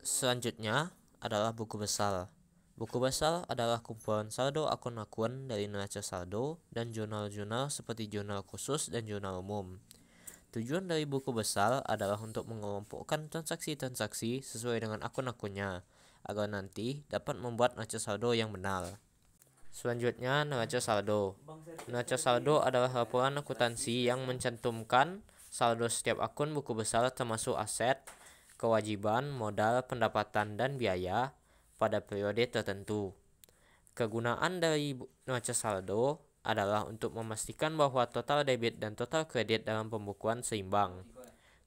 Selanjutnya adalah buku besar. Buku besar adalah kumpulan saldo akun-akun dari neraca saldo dan jurnal-jurnal seperti jurnal khusus dan jurnal umum. Tujuan dari buku besar adalah untuk mengelompokkan transaksi-transaksi sesuai dengan akun-akunnya, agar nanti dapat membuat neraca saldo yang benar. Selanjutnya, neraca saldo. Neraca saldo adalah laporan akuntansi yang mencantumkan saldo setiap akun buku besar termasuk aset, kewajiban, modal, pendapatan, dan biaya pada periode tertentu. Kegunaan dari neraca saldo adalah untuk memastikan bahwa total debit dan total kredit dalam pembukuan seimbang,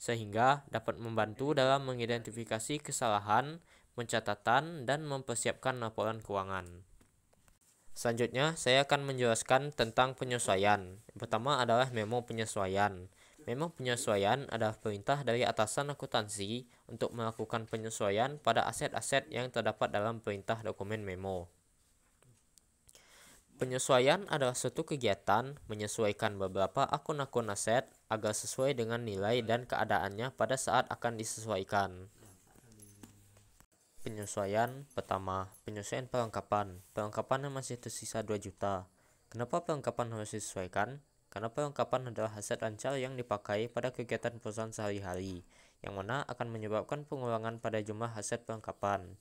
sehingga dapat membantu dalam mengidentifikasi kesalahan, pencatatan, dan mempersiapkan laporan keuangan. Selanjutnya, saya akan menjelaskan tentang penyesuaian. Yang pertama adalah memo penyesuaian. Memo penyesuaian adalah perintah dari atasan akuntansi untuk melakukan penyesuaian pada aset-aset yang terdapat dalam perintah dokumen memo. Penyesuaian adalah suatu kegiatan menyesuaikan beberapa akun-akun aset agar sesuai dengan nilai dan keadaannya pada saat akan disesuaikan. Penyesuaian pertama, penyesuaian perlengkapan. Perlengkapan yang masih tersisa 2 juta. Kenapa perlengkapan harus disesuaikan? Karena perlengkapan adalah aset lancar yang dipakai pada kegiatan perusahaan sehari-hari, yang mana akan menyebabkan pengurangan pada jumlah aset perlengkapan.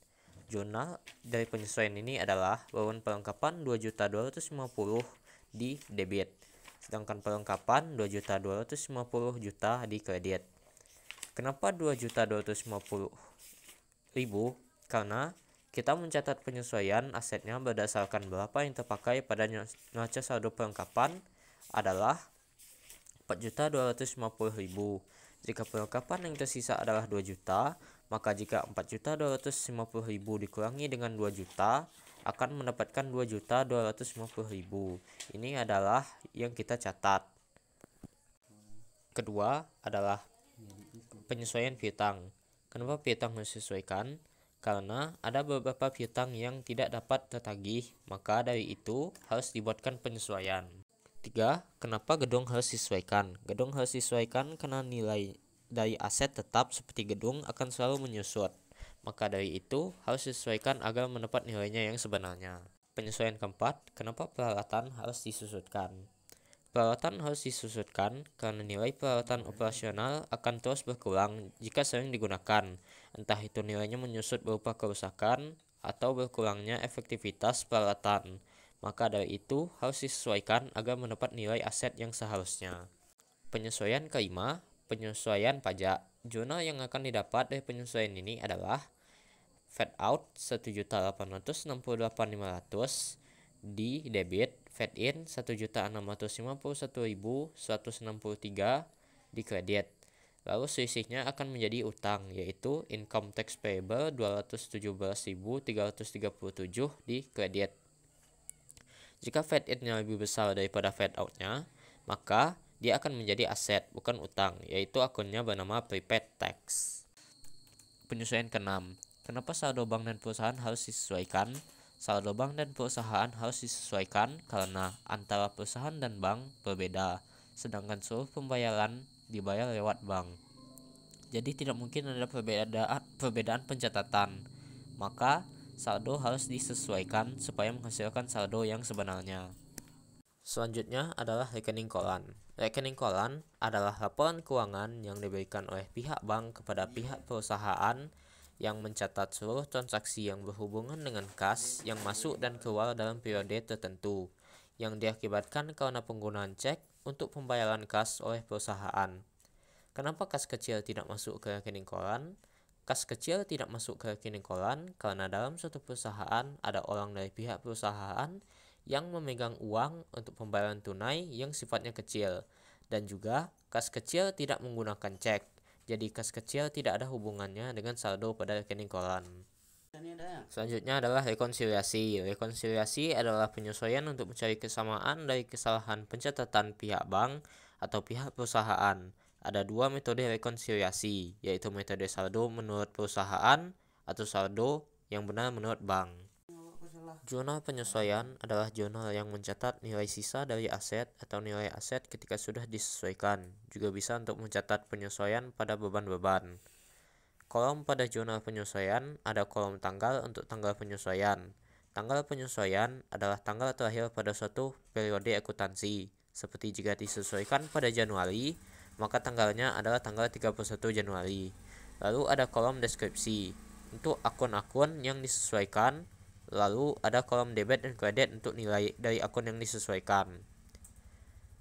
Jurnal dari penyesuaian ini adalah beban perlengkapan 2.250.000 di debit, sedangkan perlengkapan 2.250.000 di kredit. Kenapa 2.250.000? Karena kita mencatat penyesuaian asetnya berdasarkan berapa yang terpakai pada neraca saldo perlengkapan adalah 4.250.000. Jika perlengkapan yang tersisa adalah 2 juta, maka jika 4.250.000 dikurangi dengan 2 juta, akan mendapatkan 2.250.000. Ini adalah yang kita catat. Kedua adalah penyesuaian piutang. Kenapa piutang harus disesuaikan? Karena ada beberapa piutang yang tidak dapat tertagih, maka dari itu harus dibuatkan penyesuaian. 3. Kenapa gedung harus disesuaikan? Gedung harus disesuaikan karena nilai dari aset tetap seperti gedung akan selalu menyusut. Maka dari itu harus disesuaikan agar mendapat nilainya yang sebenarnya. Penyesuaian keempat, kenapa peralatan harus disusutkan? Peralatan harus disusutkan karena nilai peralatan operasional akan terus berkurang jika sering digunakan, entah itu nilainya menyusut berupa kerusakan atau berkurangnya efektivitas peralatan. Maka dari itu harus disesuaikan agar mendapat nilai aset yang seharusnya. Penyesuaian kelima, penyesuaian pajak. Jurnal yang akan didapat dari penyesuaian ini adalah fade out 1.868.500 di debit, fade in 1.651.163 di kredit. Lalu selisihnya akan menjadi utang, yaitu income tax payable 217.337 di kredit. Jika fade in-nya lebih besar daripada fade out-nya, maka dia akan menjadi aset, bukan utang, yaitu akunnya bernama prepaid tax. Penyesuaian ke-6. Kenapa saldo bank dan perusahaan harus disesuaikan? Saldo bank dan perusahaan harus disesuaikan karena antara perusahaan dan bank berbeda, sedangkan seluruh pembayaran dibayar lewat bank. Jadi tidak mungkin ada perbedaan pencatatan. Maka saldo harus disesuaikan supaya menghasilkan saldo yang sebenarnya. Selanjutnya adalah rekening koran. Rekening koran adalah laporan keuangan yang diberikan oleh pihak bank kepada pihak perusahaan yang mencatat seluruh transaksi yang berhubungan dengan kas yang masuk dan keluar dalam periode tertentu, yang diakibatkan karena penggunaan cek untuk pembayaran kas oleh perusahaan. Kenapa kas kecil tidak masuk ke rekening koran? Kas kecil tidak masuk ke rekening koran karena dalam suatu perusahaan ada orang dari pihak perusahaan yang memegang uang untuk pembayaran tunai yang sifatnya kecil, dan juga kas kecil tidak menggunakan cek. Jadi kas kecil tidak ada hubungannya dengan saldo pada rekening koran. Selanjutnya adalah rekonsiliasi. Rekonsiliasi adalah penyesuaian untuk mencari kesamaan dari kesalahan pencatatan pihak bank atau pihak perusahaan. Ada 2 metode rekonsiliasi, yaitu metode saldo menurut perusahaan atau saldo yang benar menurut bank. Jurnal penyesuaian adalah jurnal yang mencatat nilai sisa dari aset atau nilai aset ketika sudah disesuaikan. Juga bisa untuk mencatat penyesuaian pada beban-beban. Kolom pada jurnal penyesuaian ada kolom tanggal untuk tanggal penyesuaian. Tanggal penyesuaian adalah tanggal terakhir pada suatu periode akuntansi. Seperti jika disesuaikan pada Januari, maka tanggalnya adalah tanggal 31 Januari. Lalu ada kolom deskripsi untuk akun-akun yang disesuaikan. Lalu ada kolom debit dan kredit untuk nilai dari akun yang disesuaikan.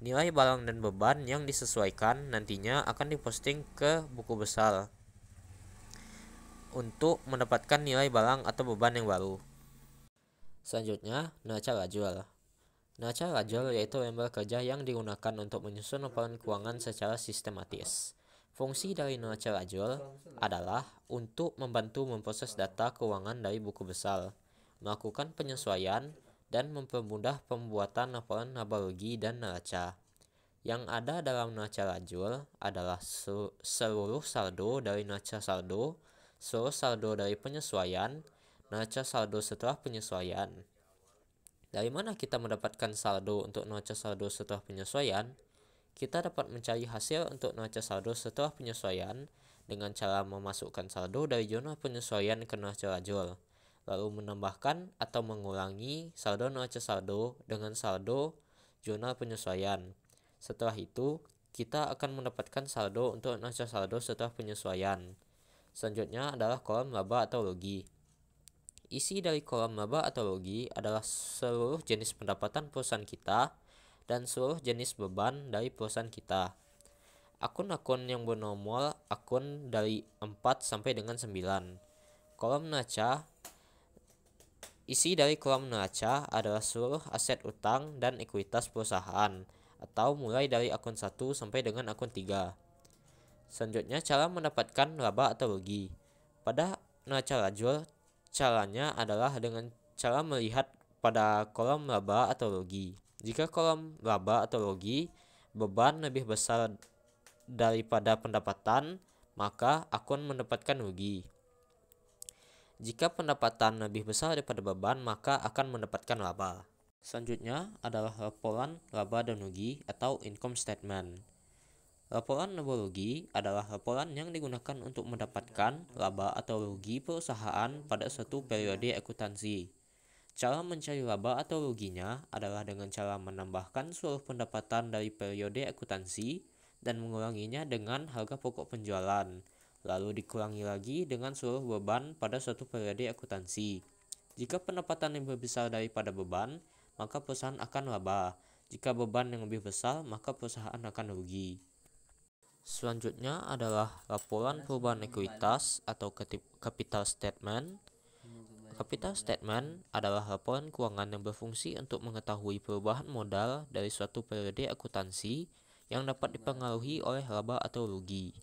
Nilai barang dan beban yang disesuaikan nantinya akan diposting ke buku besar untuk mendapatkan nilai barang atau beban yang baru. Selanjutnya, neraca lajur. Neraca lajur yaitu lembar kerja yang digunakan untuk menyusun laporan keuangan secara sistematis. Fungsi dari neraca lajur adalah untuk membantu memproses data keuangan dari buku besar, melakukan penyesuaian, dan mempermudah pembuatan laporan laba rugi dan neraca. Yang ada dalam neraca lajur adalah seluruh saldo dari neraca saldo, seluruh saldo dari penyesuaian, neraca saldo setelah penyesuaian. Dari mana kita mendapatkan saldo untuk neraca saldo setelah penyesuaian? Kita dapat mencari hasil untuk neraca saldo setelah penyesuaian dengan cara memasukkan saldo dari jurnal penyesuaian ke neraca lajur, lalu menambahkan atau mengurangi saldo neraca saldo dengan saldo jurnal penyesuaian. Setelah itu, kita akan mendapatkan saldo untuk neraca saldo setelah penyesuaian. Selanjutnya adalah kolom laba atau rugi. Isi dari kolom laba atau rugi adalah seluruh jenis pendapatan perusahaan kita dan seluruh jenis beban dari perusahaan kita. Akun-akun yang bernomor akun dari 4 sampai dengan 9. Kolom neraca. Isi dari kolom neraca adalah seluruh aset utang dan ekuitas perusahaan atau mulai dari akun 1 sampai dengan akun 3. Selanjutnya, cara mendapatkan laba atau rugi. Pada neraca lajur, caranya adalah dengan cara melihat pada kolom laba atau rugi. Jika kolom laba atau rugi beban lebih besar daripada pendapatan, maka akun mendapatkan rugi. Jika pendapatan lebih besar daripada beban, maka akan mendapatkan laba. Selanjutnya adalah laporan laba dan rugi atau income statement. Laporan laba rugi adalah laporan yang digunakan untuk mendapatkan laba atau rugi perusahaan pada suatu periode akuntansi. Cara mencari laba atau ruginya adalah dengan cara menambahkan seluruh pendapatan dari periode akuntansi dan menguranginya dengan harga pokok penjualan, lalu dikurangi lagi dengan seluruh beban pada suatu periode akuntansi. Jika pendapatan lebih besar daripada beban, maka perusahaan akan laba. Jika beban yang lebih besar, maka perusahaan akan rugi. Selanjutnya adalah laporan perubahan ekuitas atau capital statement. Capital statement adalah laporan keuangan yang berfungsi untuk mengetahui perubahan modal dari suatu periode akuntansi yang dapat dipengaruhi oleh laba atau rugi.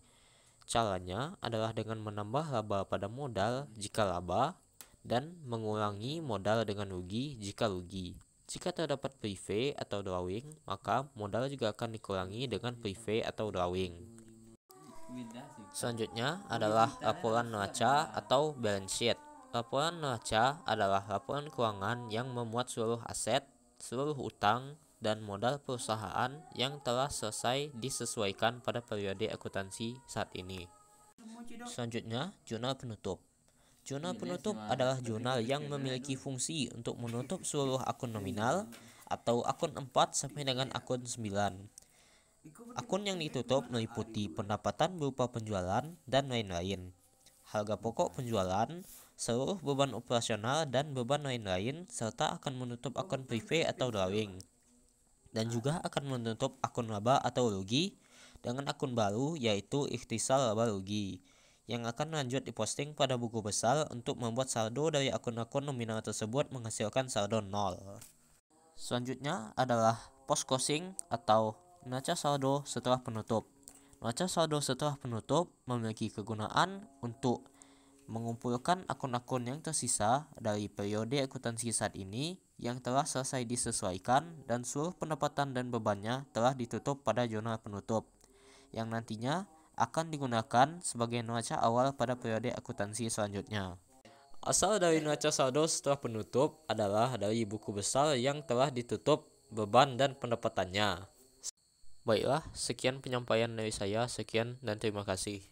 Caranya adalah dengan menambah laba pada modal jika laba dan mengurangi modal dengan rugi jika rugi. Jika terdapat privé atau drawing, maka modal juga akan dikurangi dengan privé atau drawing. Selanjutnya adalah laporan neraca atau balance sheet. Laporan neraca adalah laporan keuangan yang memuat seluruh aset, seluruh utang, dan modal perusahaan yang telah selesai disesuaikan pada periode akuntansi saat ini. Selanjutnya, jurnal penutup. Jurnal penutup adalah jurnal yang memiliki fungsi untuk menutup seluruh akun nominal atau akun 4 sampai dengan akun 9. Akun yang ditutup meliputi pendapatan berupa penjualan dan lain-lain, harga pokok penjualan, seluruh beban operasional dan beban lain-lain, serta akan menutup akun privé atau drawing, dan juga akan menutup akun laba atau rugi dengan akun baru yaitu ikhtisar laba rugi, yang akan lanjut diposting pada buku besar untuk membuat saldo dari akun-akun nominal tersebut menghasilkan saldo 0. Selanjutnya adalah post closing atau neraca saldo setelah penutup. Neraca saldo setelah penutup memiliki kegunaan untuk mengumpulkan akun-akun yang tersisa dari periode akuntansi saat ini yang telah selesai disesuaikan dan seluruh pendapatan dan bebannya telah ditutup pada jurnal penutup, yang nantinya akan digunakan sebagai neraca awal pada periode akuntansi selanjutnya. Asal dari neraca saldo setelah penutup adalah dari buku besar yang telah ditutup beban dan pendapatannya. Baiklah, sekian penyampaian dari saya. Sekian dan terima kasih.